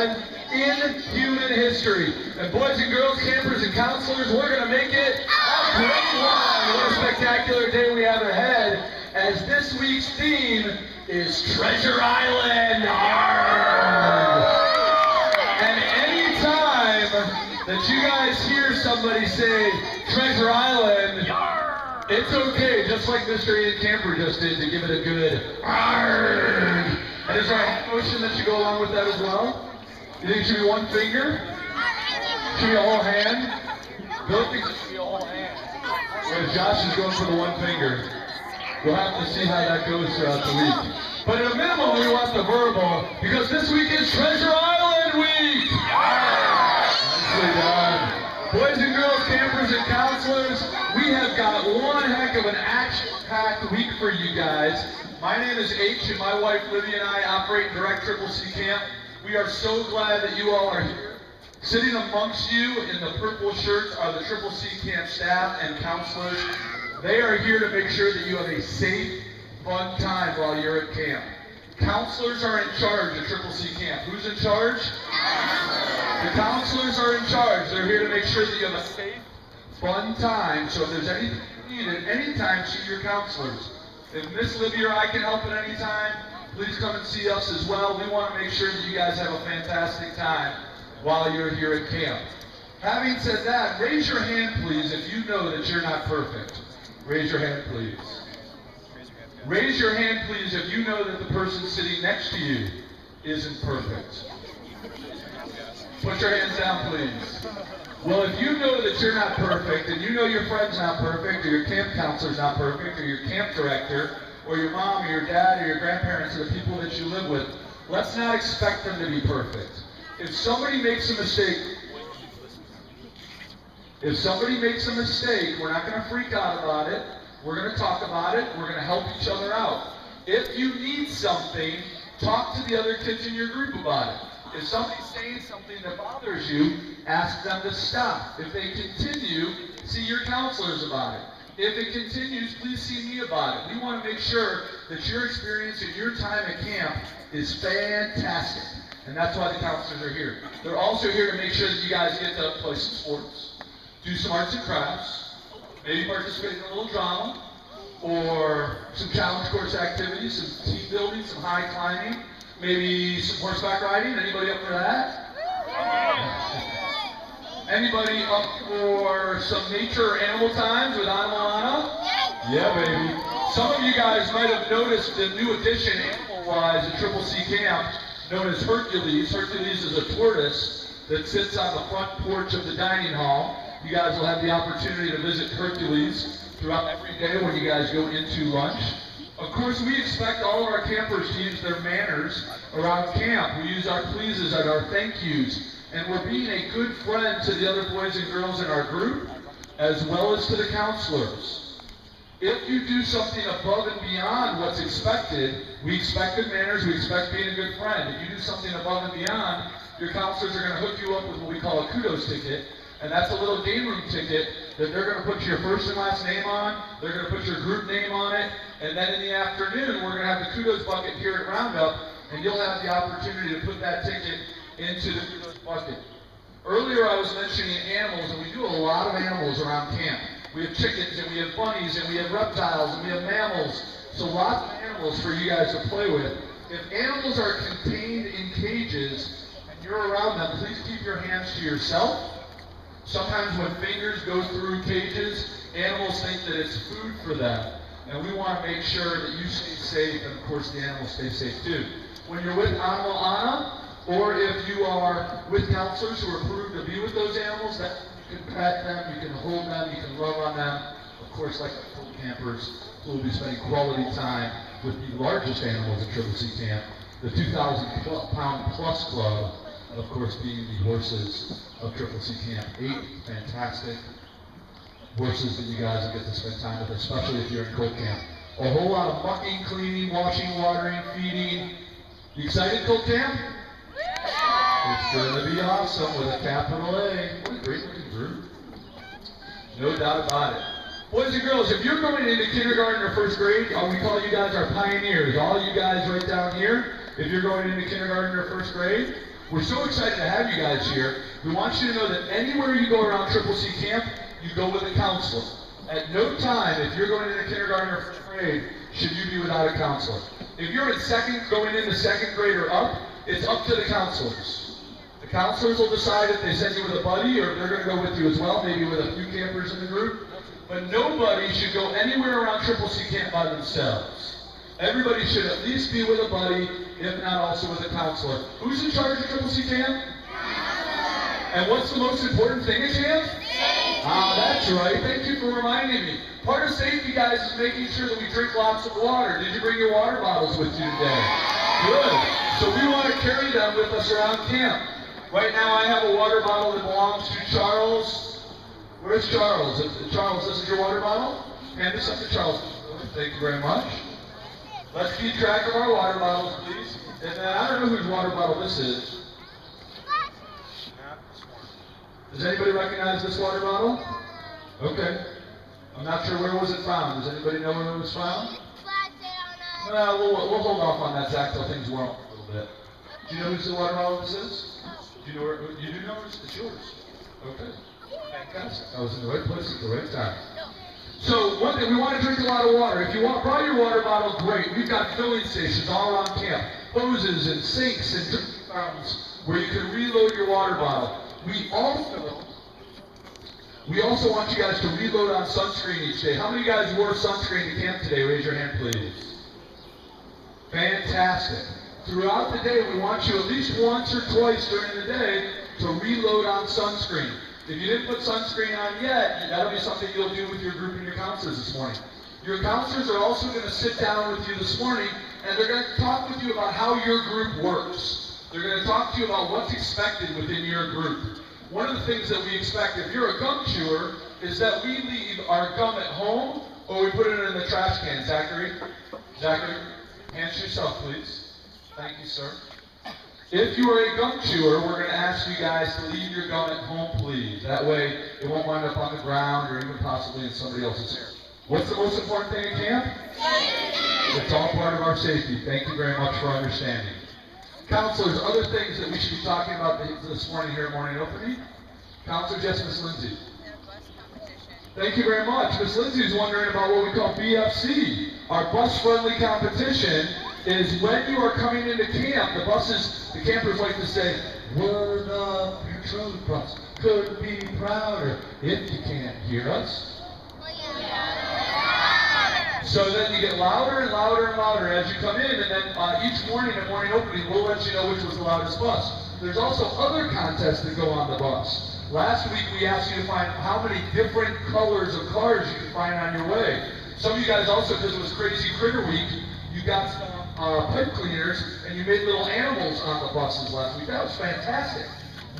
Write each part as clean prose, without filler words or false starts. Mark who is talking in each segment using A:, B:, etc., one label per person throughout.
A: Island in human history. And boys and girls, campers and counselors, we're going to make it a great one. What a spectacular day we have ahead, as this week's theme is Treasure Island. And anytime that you guys hear somebody say Treasure Island, it's okay, just like Mr. Ian Camper just did, to give it a good arrgh. And is there a hand motion that should go along with that as well? You think it should be one finger? Should be a whole hand? Bill thinks it should be a whole hand. Whereas Josh is going for the one finger. We'll have to see how that goes throughout the week. But at a minimum, we want the verbal, because this week is Treasure Island Week! Nicely done. Boys and girls, campers and counselors, we have got one heck of an action-packed week for you guys. My name is H, and my wife Livy and I operate and direct Triple C Camp. We are so glad that you all are here. Sitting amongst you in the purple shirts are the Triple C Camp staff and counselors. They are here to make sure that you have a safe, fun time while you're at camp. Counselors are in charge of Triple C Camp. Who's in charge? The counselors are in charge. They're here to make sure that you have a safe, fun time. So if there's anything you need at any time, see your counselors. If Miss Livy or I can help at any time, please come and see us as well. We want to make sure that you guys have a fantastic time while you're here at camp. Having said that, raise your hand, please, if you know that you're not perfect. Raise your hand, please. Raise your hand, please, if you know that the person sitting next to you isn't perfect. Put your hands down, please. Well, if you know that you're not perfect, and you know your friend's not perfect, or your camp counselor's not perfect, or your camp director, or your mom, or your dad, or your grandparents, or the people that you live with, let's not expect them to be perfect. If somebody makes a mistake, we're not going to freak out about it. We're going to talk about it. We're going to help each other out. If you need something, talk to the other kids in your group about it. If somebody's saying something that bothers you, ask them to stop. If they continue, see your counselors about it. If it continues, please see me about it. We want to make sure that your experience and your time at camp is fantastic. And that's why the counselors are here. They're also here to make sure that you guys get to play some sports, do some arts and crafts, maybe participate in a little drama, or some challenge course activities, some team building, some high climbing, maybe some horseback riding. Anybody up for that? Anybody up for some nature or animal times with Ana Moana? Yeah, baby. Some of you guys might have noticed the new addition, animal-wise, at Triple C Camp, known as Hercules. Hercules is a tortoise that sits on the front porch of the dining hall. You guys will have the opportunity to visit Hercules throughout every day when you guys go into lunch. Of course, we expect all of our campers to use their manners around camp. We use our pleases and our thank yous. And we're being a good friend to the other boys and girls in our group, as well as to the counselors. If you do something above and beyond what's expected, we expect good manners, we expect being a good friend. If you do something above and beyond, your counselors are going to hook you up with what we call a kudos ticket. And that's a little game room ticket that they're going to put your first and last name on, they're going to put your group name on it, and then in the afternoon, we're going to have the kudos bucket here at Roundup, and you'll have the opportunity to put that ticket into the kudos bucket. Earlier I was mentioning animals, and we do a lot of animals around camp. We have chickens, and we have bunnies, and we have reptiles, and we have mammals, so lots of animals for you guys to play with. If animals are contained in cages, and you're around them, please keep your hands to yourself. Sometimes when fingers go through cages, animals think that it's food for them. And we want to make sure that you stay safe, and of course the animals stay safe too. When you're with Ana Moana, or if you are with counselors who are approved to be with those animals, that you can pet them, you can hold them, you can love on them. Of course, like the full campers, who will be spending quality time with the largest animals at Triple C Camp, the 2,000-pound plus club, of course being the horses of Triple C Camp. 8 fantastic horses that you guys will get to spend time with, especially if you're in Colt Camp. A whole lot of mucking, cleaning, washing, watering, feeding. You excited, Colt Camp? It's going to be awesome with a capital A. What a great looking group. No doubt about it. Boys and girls, if you're going into kindergarten or first grade, we call you guys our pioneers. All you guys right down here, if you're going into kindergarten or first grade, We're so excited to have you guys here. We want you to know that anywhere you go around Triple C Camp, you go with a counselor. At no time, if you're going into kindergarten or first grade, should you be without a counselor. If you're going into second grade or up, it's up to the counselors. The counselors will decide if they send you with a buddy or if they're going to go with you as well, maybe with a few campers in the group. But nobody should go anywhere around Triple C Camp by themselves. Everybody should at least be with a buddy, if not also with a counselor. Who's in charge of Triple C Camp? And what's the most important thing at camp? Ah, that's right. Thank you for reminding me. Part of safety, guys, is making sure that we drink lots of water. Did you bring your water bottles with you today? Good. So we want to carry them with us around camp. Right now I have a water bottle that belongs to Charles. Where's Charles? Charles, this is your water bottle? Hand this up to Charles. Thank you very much. Let's keep track of our water bottles, please. And I don't know whose water bottle this is. Does anybody recognize this water bottle? Okay. I'm not sure where was it found. Does anybody know where it was found? Well, we'll hold off on that, Zach, till things warm up a little bit. Do you know whose water bottle this is? Do you know where? You do know it's yours. Okay. Fantastic. I was in the right place at the right time. So one thing, we want to drink a lot of water. If you brought your water bottle, great. We've got filling stations all around camp. Hoses and sinks and drinking fountains where you can reload your water bottle. We also want you guys to reload on sunscreen each day. How many of you guys wore sunscreen to camp today? Raise your hand, please. Fantastic. Throughout the day, we want you at least once or twice during the day to reload on sunscreen. If you didn't put sunscreen on yet, that'll be something you'll do with your group and your counselors this morning. Your counselors are also going to sit down with you this morning, and they're going to talk with you about how your group works. They're going to talk to you about what's expected within your group. One of the things that we expect, if you're a gum chewer, is that we leave our gum at home or we put it in the trash can. Zachary, hand to yourself, please. Thank you, sir. If you are a gum chewer, we're going to ask you guys to leave your gum at home, please. That way, it won't wind up on the ground or even possibly in somebody else's hair. What's the most important thing at camp? It's all part of our safety. Thank you very much for understanding. Counselors, other things that we should be talking about this morning here at Morning Opening? Counselor, yes, Miss Lindsay. Thank you very much. Miss Lindsay is wondering about what we call BFC. Our bus-friendly competition is when you are coming into camp, the campers like to say, "Word up, your road bus. Couldn't be prouder." If you can't hear us. So then you get louder and louder and louder as you come in, and then each morning at Morning Opening, we'll let you know which was the loudest bus. There's also other contests that go on the bus. Last week we asked you to find how many different colors of cars you could find on your way. Some of you guys also, because it was Crazy Critter Week, you got some pipe cleaners and you made little animals on the buses last week. That was fantastic.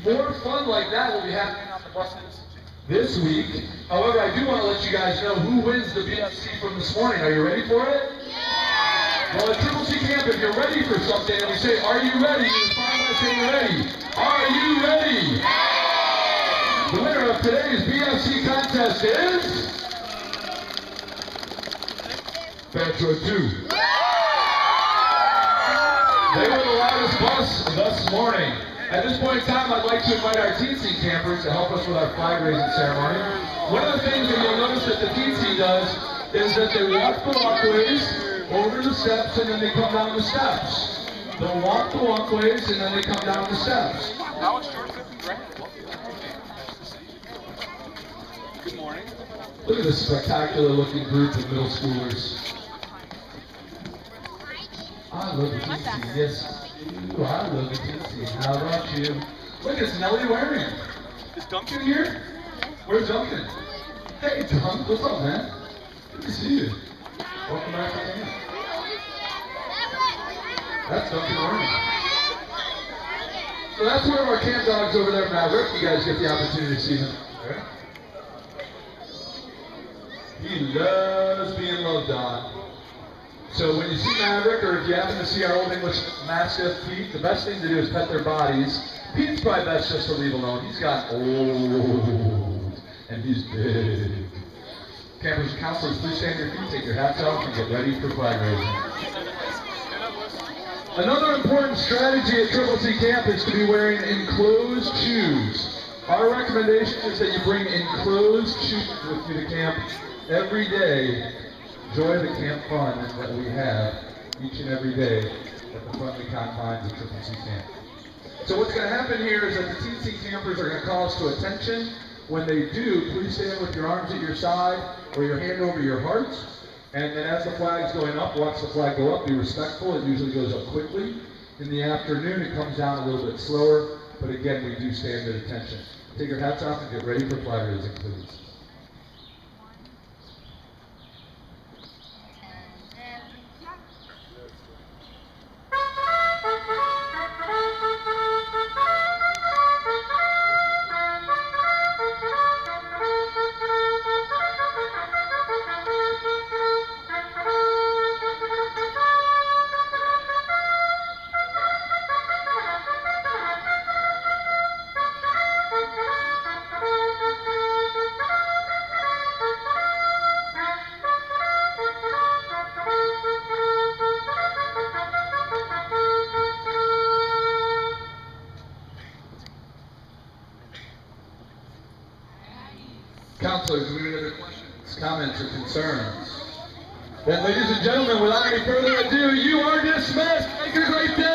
A: More fun like that will be happening on the buses this week. However, I do want to let you guys know who wins the BFC from this morning. Are you ready for it? Yeah! Well, at Triple C Camp, if you're ready for something and we say, "Are you ready?" you respond by saying ready. Are you ready? Yeah! The winner of today's BFC contest is Petro 2. They were the loudest bus this morning. At this point in time, I'd like to invite our teen scene campers to help us with our flag raising ceremony. One of the things that you'll notice that the teen scene does is that they walk the walkways over the steps and then they come down the steps. They'll walk the walkways and then they come down the steps. Good morning. Look at this spectacular looking group of middle schoolers. I love the teen scene, yes. Ooh, I love the teen scene. How about you? Look, it's Nellie Waring. Is Duncan here? Where's Duncan? Hey, Duncan, what's up, man? Good to see you. Welcome back to camp. That's Duncan Waring. So that's one of our camp dogs over there, Maverick. You guys get the opportunity to see him. Okay. He loves being loved on. So when you see Maverick, or if you happen to see our Old English Mastiff, Pete, the best thing to do is pet their bodies. Pete's probably best just to leave alone. He's got old, and he's big. Campers and counselors, please stand your feet, take your hats off, and get ready for flag raising. Another important strategy at Triple C Camp is to be wearing enclosed shoes. Our recommendation is that you bring enclosed shoes with you to camp every day. Enjoy the camp fun that we have each and every day at the friendly confines of Triple C Camp. So what's going to happen here is that the TC campers are going to call us to attention. When they do, please stand with your arms at your side or your hand over your heart. And then as the flag's going up, watch the flag go up, be respectful. It usually goes up quickly. In the afternoon, it comes down a little bit slower, but again, we do stand at attention. Take your hats off and get ready for flag raising, please. Counselors, do we have any other questions, comments, or concerns? Then, ladies and gentlemen, without any further ado, you are dismissed. Make a great day.